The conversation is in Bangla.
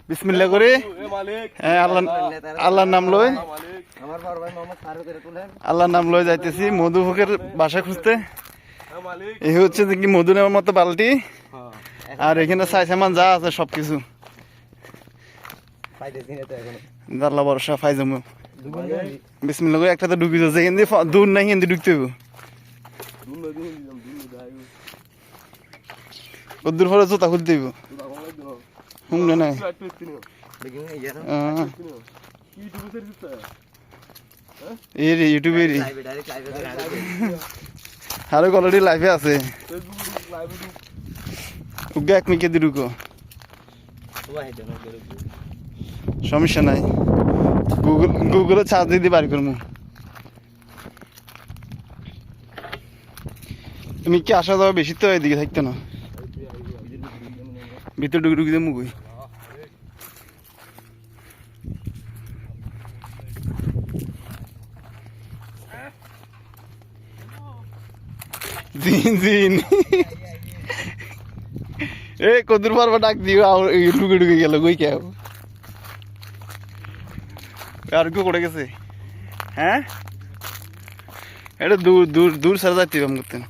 বিসমিল্লাহ করে হ্যাঁ আল্লাহর নাম লই আল্লাহর নাম লই যাইতেছি মধুপুকের বাসা খুঁজতে। এই হচ্ছে যে কি মধু নেওয়ার মতো বালতি, আর এখানে সাই সামান যা আছে সবকিছু দাল্লা ভরসা ফাই জমু। বিসমিল্লাহ করে একটা তো ঢুকি যাচ্ছে, হিন্দি দূর নাই, হিন্দি ঢুকতে হইব। দূর পরে জুতা খুলতে হইব, শুনলে নাই ইউটিউবের আরো অলরেডি লাইভে আছে। এক মিনিট দিয়ে ঢুকো, সমস্যা নাই, গুগলে চার্জ দিয়ে বাড়ি করবো। তুমি কি আসা যাওয়া বেশি তো এদিকে থাকতো না, ভিতরে ঢুকে ঢুকে দেবো কই। জিন জিন এ কদুর পারবা ডাক দিও, ঢুকে ঢুকে গেল কই কেউ। আর কেউ করে গেছে? হ্যাঁ এটা দূর দূর দূর সারা যাইতে করতেন।